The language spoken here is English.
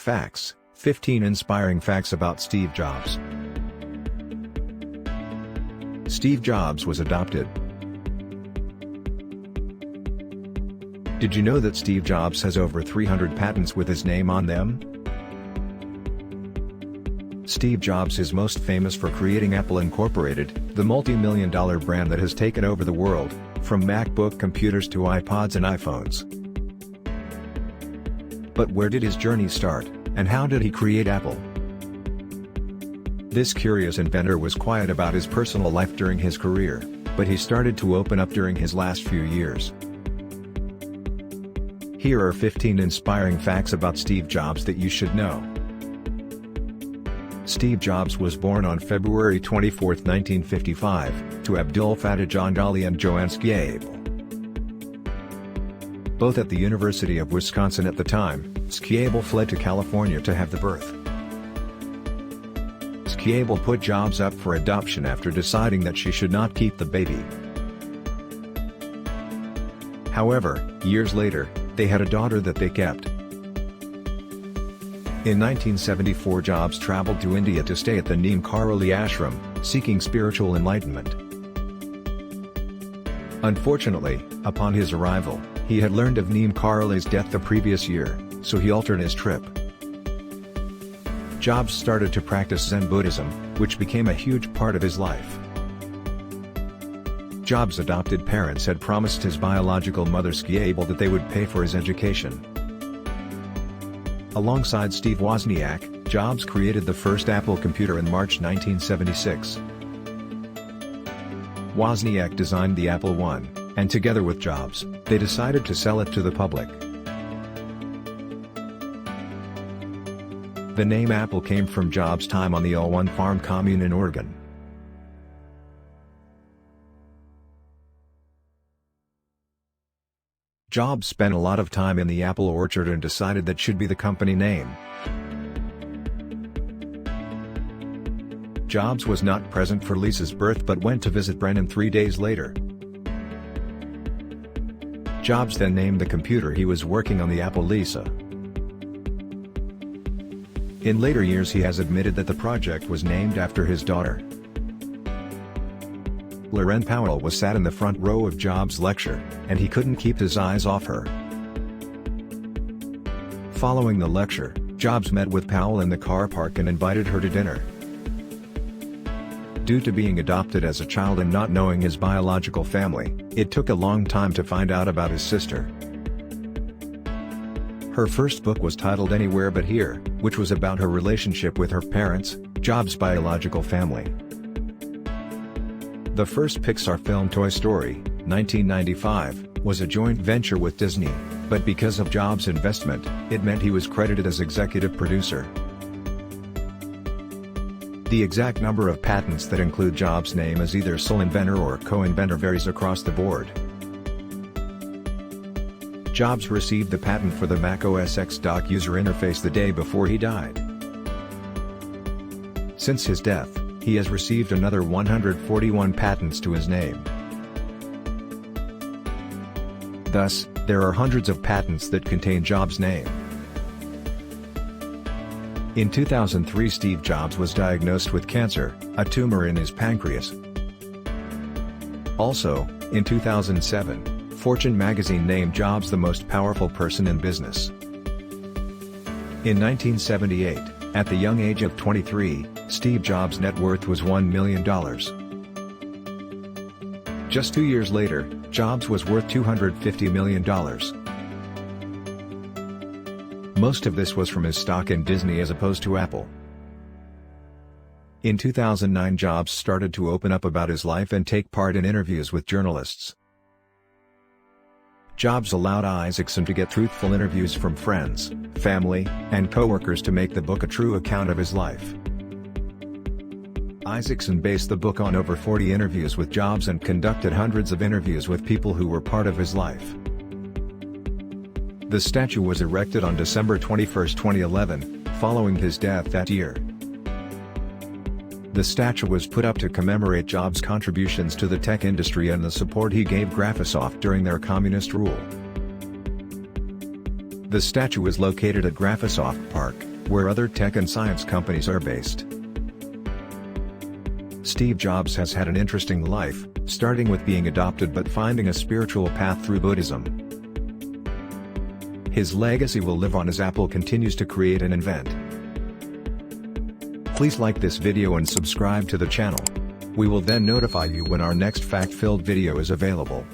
Facts: 15 Inspiring Facts About Steve Jobs. Steve Jobs was adopted. Did you know that Steve Jobs has over 300 patents with his name on them? Steve Jobs is most famous for creating Apple Incorporated, the multi-million-dollar brand that has taken over the world, from MacBook computers to iPods and iPhones. But where did his journey start, and how did he create Apple? This curious inventor was quiet about his personal life during his career, but he started to open up during his last few years. Here are 15 inspiring facts about Steve Jobs that you should know. Steve Jobs was born on February 24, 1955, to Abdul Fattah John Dali and Joanne Schieble. Both at the University of Wisconsin at the time, Schieble fled to California to have the birth. Schieble put Jobs up for adoption after deciding that she should not keep the baby. However, years later, they had a daughter that they kept. In 1974, Jobs traveled to India to stay at the Neem Karoli ashram, seeking spiritual enlightenment. Unfortunately, upon his arrival, he had learned of Neem Karoli's death the previous year, so he altered his trip. Jobs started to practice Zen Buddhism, which became a huge part of his life. Jobs' adopted parents had promised his biological mother Schieble that they would pay for his education. Alongside Steve Wozniak, Jobs created the first Apple computer in March 1976. Wozniak designed the Apple I, and together with Jobs, they decided to sell it to the public. The name Apple came from Jobs' time on the All-One Farm commune in Oregon. Jobs spent a lot of time in the apple orchard and decided that should be the company name. Jobs was not present for Lisa's birth but went to visit Brennan 3 days later. Jobs then named the computer he was working on the Apple Lisa. In later years he has admitted that the project was named after his daughter. Loren Powell was sat in the front row of Jobs' lecture, and he couldn't keep his eyes off her. Following the lecture, Jobs met with Powell in the car park and invited her to dinner. Due to being adopted as a child and not knowing his biological family, it took a long time to find out about his sister. Her first book was titled Anywhere But Here, which was about her relationship with her parents, Jobs' biological family. The first Pixar film Toy Story, 1995, was a joint venture with Disney, but because of Jobs' investment, it meant he was credited as executive producer. The exact number of patents that include Jobs' name as either sole inventor or co-inventor varies across the board. Jobs received the patent for the Mac OS X dock user interface the day before he died. Since his death, he has received another 141 patents to his name. Thus, there are hundreds of patents that contain Jobs' name. In 2003, Steve Jobs was diagnosed with cancer, a tumor in his pancreas. Also, in 2007, Fortune magazine named Jobs the most powerful person in business. In 1978, at the young age of 23, Steve Jobs' net worth was $1 million. Just 2 years later, Jobs was worth $250 million. Most of this was from his stock in Disney as opposed to Apple. In 2009, Jobs started to open up about his life and take part in interviews with journalists. Jobs allowed Isaacson to get truthful interviews from friends, family, and coworkers to make the book a true account of his life. Isaacson based the book on over 40 interviews with Jobs and conducted hundreds of interviews with people who were part of his life. The statue was erected on December 21, 2011, following his death that year. The statue was put up to commemorate Jobs' contributions to the tech industry and the support he gave Graphisoft during their communist rule. The statue is located at Graphisoft Park, where other tech and science companies are based. Steve Jobs has had an interesting life, starting with being adopted but finding a spiritual path through Buddhism. His legacy will live on as Apple continues to create and invent. Please like this video and subscribe to the channel. We will then notify you when our next fact-filled video is available.